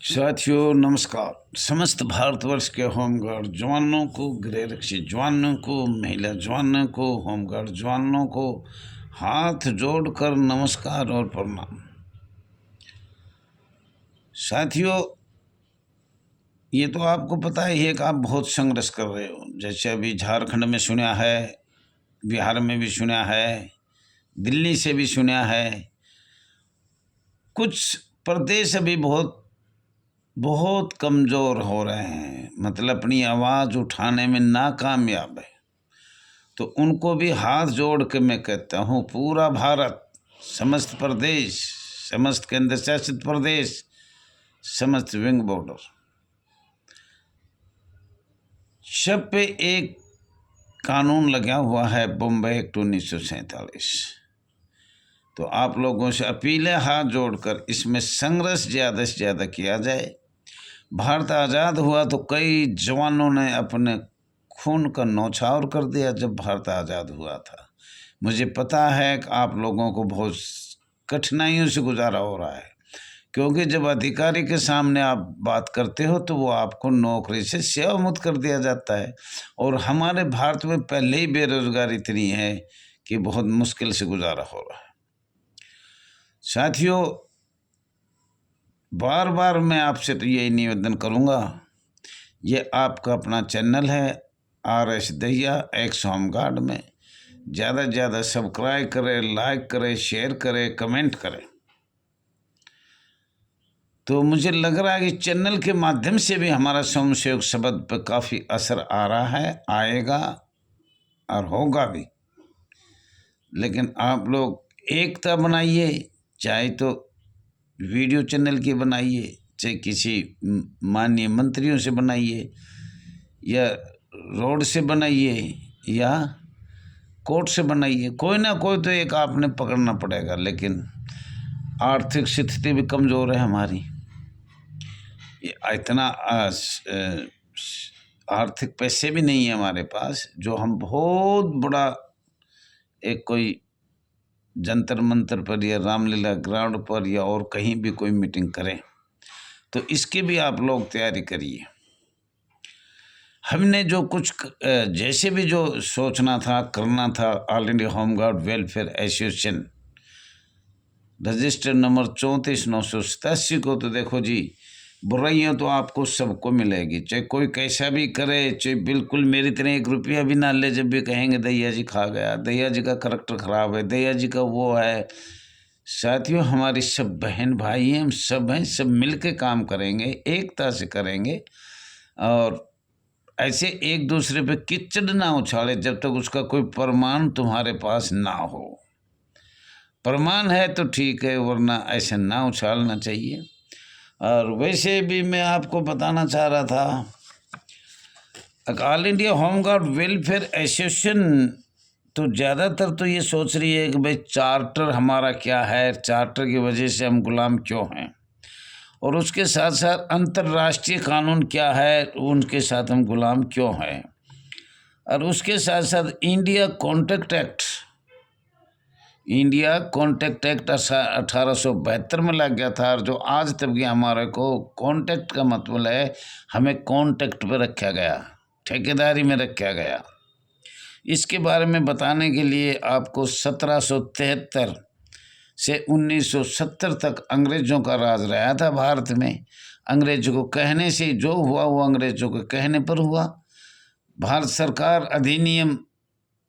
साथियों नमस्कार। समस्त भारतवर्ष के होमगार्ड जवानों को, गृहरक्षी जवानों को, महिला जवानों को, होमगार्ड जवानों को हाथ जोड़कर नमस्कार और प्रणाम। साथियों, ये तो आपको पता ही है कि आप बहुत संघर्ष कर रहे हो। जैसे अभी झारखंड में सुना है, बिहार में भी सुना है, दिल्ली से भी सुना है। कुछ प्रदेश अभी बहुत कमज़ोर हो रहे हैं, मतलब अपनी आवाज़ उठाने में नाकामयाब है। तो उनको भी हाथ जोड़ के मैं कहता हूँ, पूरा भारत, समस्त प्रदेश, समस्त केंद्र शासित प्रदेश, समस्त विंग बॉर्डर, सब पे एक कानून लगा हुआ है, बॉम्बे एक्ट 1947। तो आप लोगों से अपील है, हाथ जोड़कर इसमें संघर्ष ज़्यादा से ज़्यादा किया जाए। भारत आज़ाद हुआ तो कई जवानों ने अपने खून का न्यौछावर कर दिया जब भारत आज़ाद हुआ था। मुझे पता है कि आप लोगों को बहुत कठिनाइयों से गुजारा हो रहा है, क्योंकि जब अधिकारी के सामने आप बात करते हो तो वो आपको नौकरी से सेवामुक्त कर दिया जाता है। और हमारे भारत में पहले ही बेरोजगारी इतनी है कि बहुत मुश्किल से गुजारा हो रहा है। साथियों, बार बार मैं आपसे तो यही निवेदन करूंगा, ये आपका अपना चैनल है RS दहिया एक्स होमगार्ड में। ज़्यादा से ज़्यादा सब्सक्राइब करें, लाइक करें, शेयर करें, कमेंट करें। तो मुझे लग रहा है कि चैनल के माध्यम से भी हमारा स्वयंसेवक शब्द पर काफ़ी असर आ रहा है, आएगा और होगा भी। लेकिन आप लोग एकता बनाइए, चाहे तो वीडियो चैनल की बनाइए, चाहे किसी माननीय मंत्रियों से बनाइए, या रोड से बनाइए, या कोर्ट से बनाइए। कोई ना कोई तो एक आपने पकड़ना पड़ेगा। लेकिन आर्थिक स्थिति भी कमज़ोर है हमारी, इतना आर्थिक पैसे भी नहीं है हमारे पास जो हम बहुत बड़ा एक कोई जंतर मंतर पर या रामलीला ग्राउंड पर या और कहीं भी कोई मीटिंग करें। तो इसकी भी आप लोग तैयारी करिए। हमने जो कुछ जैसे भी जो सोचना था, करना था, all India home guard welfare association register number 34,987 को, तो देखो जी, बुराइयाँ तो आपको सबको मिलेगी, चाहे कोई कैसा भी करे, चाहे बिल्कुल मेरी तरह 1 रुपया भी ना ले, जब भी कहेंगे दैया जी खा गया, दैया जी का करैक्टर ख़राब है, दैया जी का वो है। साथियों, हमारी सब बहन भाई हैं, हम सब हैं, सब मिल के काम करेंगे, एकता से करेंगे। और ऐसे एक दूसरे पे कीचड़ ना उछाले जब तक उसका कोई प्रमाण तुम्हारे पास ना हो। प्रमाण है तो ठीक है, वरना ऐसे ना उछालना चाहिए। और वैसे भी मैं आपको बताना चाह रहा था, all India home guard welfare association तो ज़्यादातर तो ये सोच रही है कि भाई चार्टर हमारा क्या है, चार्टर की वजह से हम गुलाम क्यों हैं, और उसके साथ साथ अंतर्राष्ट्रीय कानून क्या है, उनके साथ हम गुलाम क्यों हैं, और उसके साथ साथ इंडिया कॉन्ट्रैक्ट एक्ट 1872 में लग गया था, और जो आज तक भी हमारे को कॉन्ट्रैक्ट का मतलब है, हमें कॉन्ट्रैक्ट पर रखा गया, ठेकेदारी में रखा गया। इसके बारे में बताने के लिए आपको 1773 से 1970 तक अंग्रेज़ों का राज रहा था भारत में। अंग्रेज़ों को कहने से जो हुआ वो अंग्रेज़ों के कहने पर हुआ। भारत सरकार अधिनियम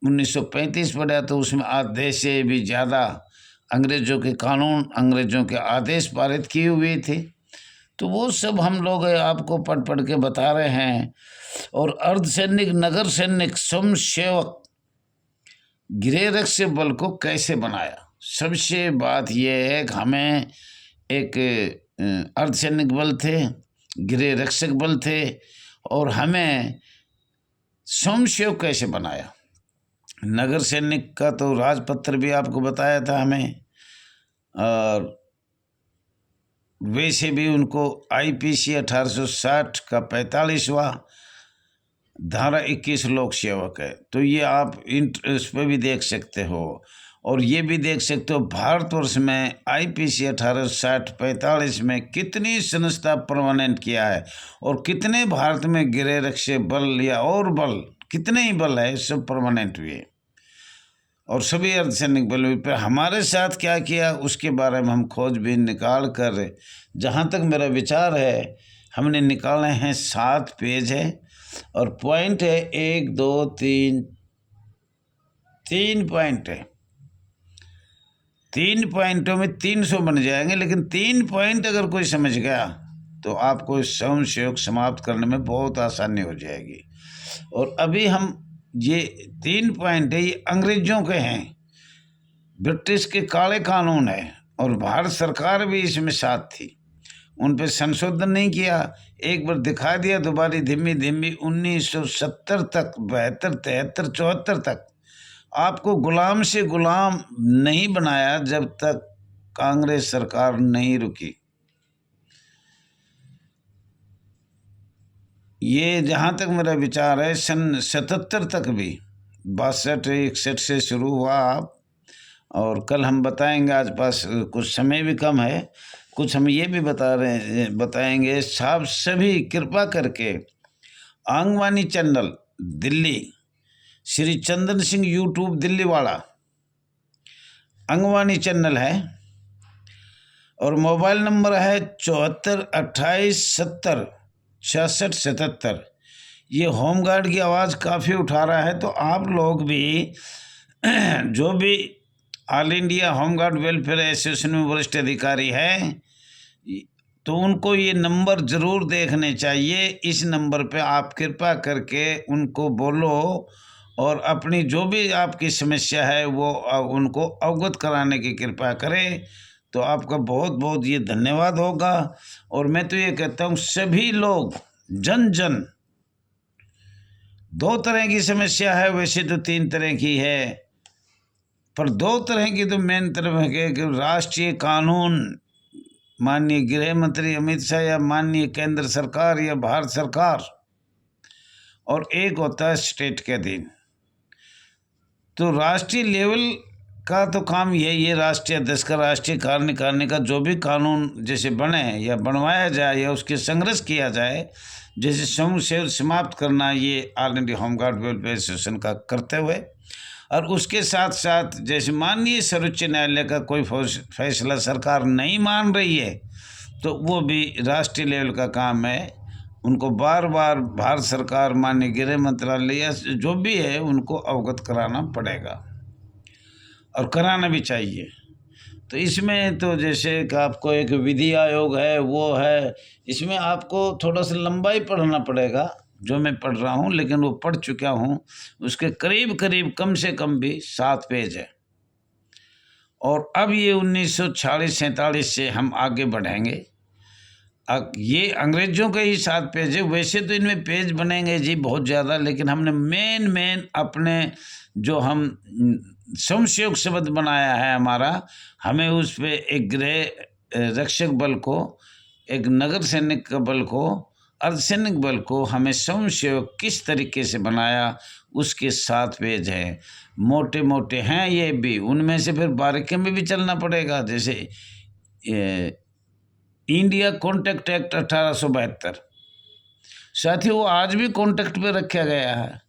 1935 पड़ा, तो उसमें आदेश से भी ज़्यादा अंग्रेज़ों के कानून, अंग्रेज़ों के आदेश पारित किए हुए थे। तो वो सब हम लोग आपको पढ़ पढ़ के बता रहे हैं। और अर्धसैनिक, नगर सैनिक, स्वयंसेवक, गृहरक्षक बल को कैसे बनाया। सबसे बात यह है कि हमें एक अर्धसैनिक बल थे, गृहरक्षक बल थे, और हमें स्वयंसेवक कैसे बनाया। नगर सैनिक का तो राजपत्र भी आपको बताया था हमें, और वैसे भी उनको IPC 1860 का 45वां धारा 21 लोक सेवक है। तो ये आप उस पर भी देख सकते हो। और ये भी देख सकते हो भारतवर्ष में आईपीसी 1860-45 में कितनी संस्था परमानेंट किया है और कितने भारत में गृह रक्षक बल या और बल कितने ही बल है सब परमानेंट हुए और सभी अर्धसैनिक बल पर हमारे साथ क्या किया उसके बारे में हम खोजबीन निकाल कर, जहाँ तक मेरा विचार है, हमने निकाले हैं 7 पेज है और पॉइंट है 1 2 3 3 पॉइंट है। 3 पॉइंटों में 300 बन जाएंगे, लेकिन 3 पॉइंट अगर कोई समझ गया तो आपको संशयोग समाप्त करने में बहुत आसानी हो जाएगी। और अभी हम ये 3 पॉइंट है, ये अंग्रेजों के हैं, ब्रिटिश के काले कानून है और भारत सरकार भी इसमें साथ थी, उन पे संशोधन नहीं किया, एक बार दिखा दिया, दोबारा धीमी धीमी 1970 तक 72 73 74 तक आपको गुलाम से गुलाम नहीं बनाया जब तक कांग्रेस सरकार नहीं रुकी। ये जहाँ तक मेरा विचार है सन 77 तक भी 62-61 से शुरू हुआ आप, और कल हम बताएंगे, आज पास कुछ समय भी कम है, कुछ हम ये भी बताएंगे। साहब सभी कृपा करके आंगवानी चैनल दिल्ली, श्री चंदन सिंह यूट्यूब दिल्ली वाला अंगवानी चैनल है और मोबाइल नंबर है 74 28 70 66 77। ये होमगार्ड की आवाज़ काफ़ी उठा रहा है, तो आप लोग भी जो भी all India home guard welfare association में वरिष्ठ अधिकारी हैं तो उनको ये नंबर ज़रूर देखने चाहिए। इस नंबर पे आप कृपा करके उनको बोलो और अपनी जो भी आपकी समस्या है वो उनको अवगत कराने की कृपा करें, तो आपका बहुत बहुत ये धन्यवाद होगा। और मैं तो ये कहता हूँ सभी लोग जन 2 तरह की समस्या है, वैसे तो 3 तरह की है, पर 2 तरह की तो मेन तरफ है कि राष्ट्रीय कानून माननीय गृह मंत्री अमित शाह या माननीय केंद्र सरकार या भारत सरकार, और एक होता है स्टेट के अधीन। तो राष्ट्रीय लेवल का तो काम यही है, राष्ट्रीय अध्यक्ष का राष्ट्रीय कार्य निकालने का, जो भी कानून जैसे बने या बनवाया जाए या उसके संघर्ष किया जाए, जैसे समूह से समाप्त करना, ये all India home guard welfare association का करते हुए, और उसके साथ साथ जैसे माननीय सर्वोच्च न्यायालय का कोई फैसला सरकार नहीं मान रही है तो वो भी राष्ट्रीय लेवल का काम है, उनको बार बार भारत सरकार माननीय गृह मंत्रालय या जो भी है उनको अवगत कराना पड़ेगा और कराना भी चाहिए। तो इसमें तो जैसे कि आपको एक विधि आयोग है वो है, इसमें आपको थोड़ा सा लंबा ही पढ़ना पड़ेगा, जो मैं पढ़ रहा हूँ, लेकिन वो पढ़ चुका हूँ, उसके करीब करीब कम से कम भी 7 पेज है। और अब ये 1946-47 से हम आगे बढ़ेंगे। अब ये अंग्रेजों के ही 7 पेज है, वैसे तो इनमें पेज बनेंगे जी बहुत ज़्यादा, लेकिन हमने मेन अपने जो हम समशयोग शब्द बनाया है हमारा, हमें उस पर एक गृह रक्षक बल को, एक नगर सैनिक बल को, अर्धसैनिक बल को हमें समशयोग किस तरीके से बनाया उसके 7 पेज हैं। मोटे मोटे हैं ये भी, उनमें से फिर बारीकी में भी चलना पड़ेगा। जैसे इंडिया कॉन्ट्रैक्ट एक्ट 1872, साथियों वो आज भी कॉन्ट्रैक्ट पे रखा गया है।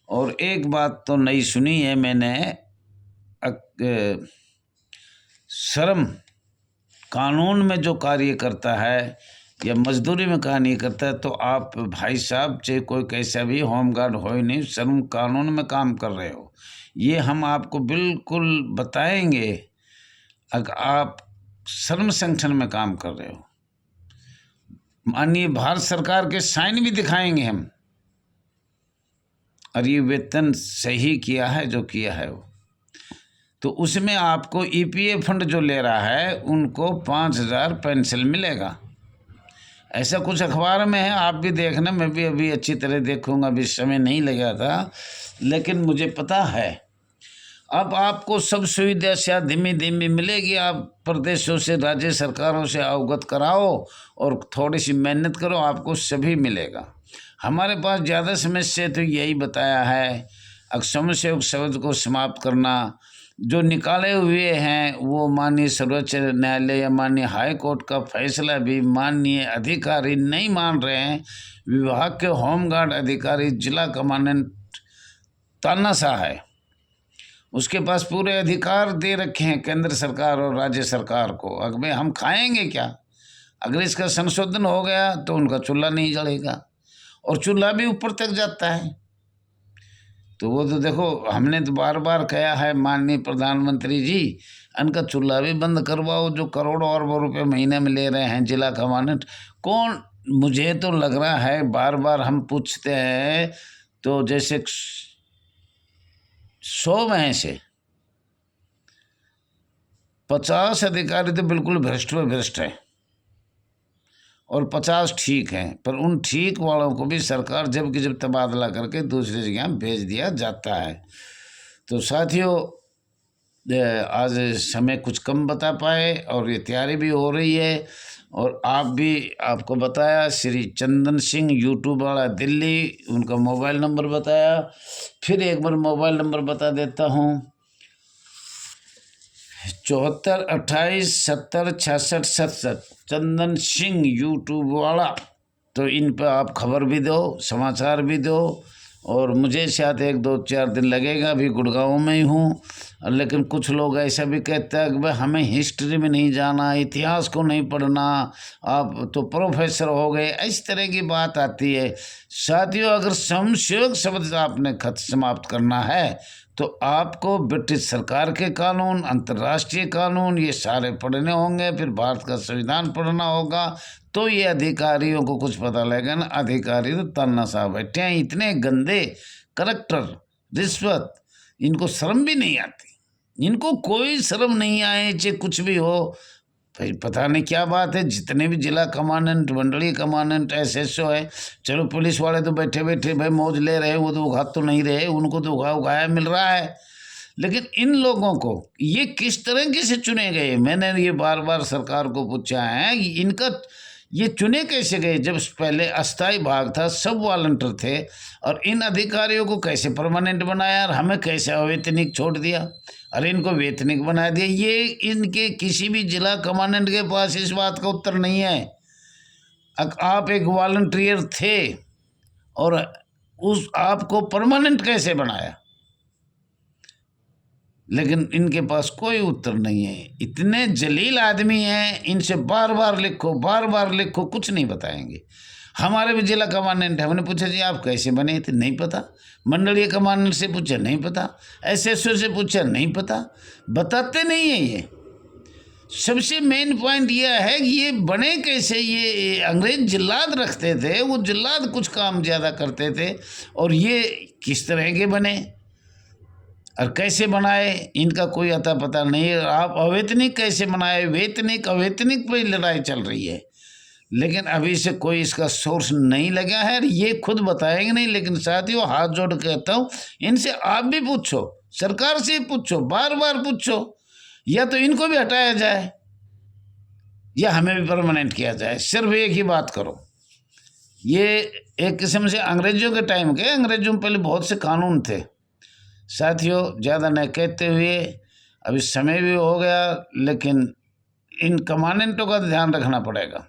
और एक बात तो नई सुनी है मैंने, श्रम कानून में जो कार्य करता है या मजदूरी में कार्य करता है, तो आप भाई साहब चाहे कोई कैसा भी होमगार्ड हो ही नहीं, श्रम कानून में काम कर रहे हो, ये हम आपको बिल्कुल बताएंगे। अगर आप श्रम संगठन में काम कर रहे हो, माननीय भारत सरकार के साइन भी दिखाएंगे हम, और ये वेतन सही किया है जो किया है वो, तो उसमें आपको ईपीएफ फंड जो ले रहा है उनको 5000 पेंशन मिलेगा। ऐसा कुछ अखबार में है, आप भी देखना, मैं भी अभी अच्छी तरह देखूंगा, अभी समय नहीं लगा था, लेकिन मुझे पता है। अब आपको सब सुविधा से धीमी धीमी मिलेगी, आप प्रदेशों से राज्य सरकारों से अवगत कराओ और थोड़ी सी मेहनत करो, आपको सभी मिलेगा। हमारे पास ज़्यादा समस्या तो यही बताया है, समस्या शब्द को समाप्त करना, जो निकाले हुए हैं वो माननीय सर्वोच्च न्यायालय या माननीय हाई कोर्ट का फैसला भी माननीय अधिकारी नहीं मान रहे हैं। विभाग के होमगार्ड अधिकारी जिला कमांडेंट तानाशाह है, उसके पास पूरे अधिकार दे रखे हैं केंद्र सरकार और राज्य सरकार को। अगर हम खाएंगे क्या? अगर इसका संशोधन हो गया तो उनका चूल्हा नहीं जलेगा, और चूल्हा भी ऊपर तक जाता है। तो वो तो देखो, हमने तो बार बार कहा है माननीय प्रधानमंत्री जी, इनका चूल्हा भी बंद करवाओ जो करोड़ों अरबों रुपए महीने में ले रहे हैं जिला कमांडेंट। कौन? मुझे तो लग रहा है, बार बार हम पूछते हैं तो जैसे 100 में से 50 अधिकारी तो बिल्कुल भ्रष्ट व भ्रष्ट है और 50 ठीक हैं, पर उन ठीक वालों को भी सरकार जब की जब तबादला करके दूसरी जगह भेज दिया जाता है। तो साथियों, आज समय कुछ कम बता पाए और ये तैयारी भी हो रही है। और आपको बताया श्री चंदन सिंह यूट्यूब वाला दिल्ली, उनका मोबाइल नंबर बताया। फिर एक बार मोबाइल नंबर बता देता हूँ, 74 28 70 66 67, चंदन सिंह यूट्यूब वाला। तो इन पर आप खबर भी दो, समाचार भी दो। और मुझे शायद 1-2-4 दिन लगेगा, अभी गुड़गांव में ही हूँ। लेकिन कुछ लोग ऐसा भी कहते हैं कि भाई हमें हिस्ट्री में नहीं जाना, इतिहास को नहीं पढ़ना, आप तो प्रोफेसर हो गए, इस तरह की बात आती है। साथियों, अगर समशोग शब्द आपने खत समाप्त करना है तो आपको ब्रिटिश सरकार के कानून, अंतर्राष्ट्रीय कानून, ये सारे पढ़ने होंगे। फिर भारत का संविधान पढ़ना होगा, तो ये अधिकारियों को कुछ पता लगेगा ना। अधिकारी तो तानाशाह बैठे हैं, इतने गंदे करैक्टर, रिश्वत, इनको शर्म भी नहीं आती, इनको कोई शर्म नहीं आए, चाहे कुछ भी हो। भाई पता नहीं क्या बात है, जितने भी जिला कमांडेंट, मंडलीय कमांडेंट, SSO है, चलो पुलिस वाले तो बैठे बैठे भाई मौज ले रहे हैं, वो तो उगा तो नहीं रहे, उनको तो उगाया मिल रहा है। लेकिन इन लोगों को ये किस तरह से चुने गए? मैंने ये बार बार सरकार को पूछा है, इनका ये चुने कैसे गए? जब पहले अस्थाई भाग था, सब वॉलंटियर थे, और इन अधिकारियों को कैसे परमानेंट बनाया और हमें कैसे अवैतनिक छोड़ दिया? अरे इनको वैतनिक बना दिया। ये इनके किसी भी जिला कमांडेंट के पास इस बात का उत्तर नहीं है। आप एक वॉलंटियर थे और उस आपको परमानेंट कैसे बनाया? लेकिन इनके पास कोई उत्तर नहीं है। इतने जलील आदमी हैं, इनसे बार बार लिखो, कुछ नहीं बताएंगे। हमारे भी जिला कमांडेंट है, हमने पूछा जी आप कैसे बने थे? नहीं पता। मंडलीय कमांडेंट से पूछा, नहीं पता। SSO से पूछा, नहीं पता। बताते नहीं है। ये सबसे मेन पॉइंट यह है कि ये बने कैसे? ये अंग्रेज जिल्लाद रखते थे, वो जिल्लाद कुछ काम ज़्यादा करते थे, और ये किस तरह के बने और कैसे बनाए, इनका कोई अता पता नहीं है। आप अवैतनिक कैसे बनाए? वैतनिक अवैतनिक पर लड़ाई चल रही है, लेकिन अभी से कोई इसका सोर्स नहीं लगा है, ये खुद बताएंगे नहीं। लेकिन साथियों, हाथ जोड़ के कहता हूँ, इनसे आप भी पूछो, सरकार से पूछो, बार बार पूछो, या तो इनको भी हटाया जाए या हमें भी परमानेंट किया जाए। सिर्फ एक ही बात करो। ये एक किस्म से अंग्रेजों के टाइम के, अंग्रेजों में पहले बहुत से कानून थे। साथियों, ज़्यादा न कहते हुए, अभी समय भी हो गया, लेकिन इन कमांडेंटों का ध्यान रखना पड़ेगा।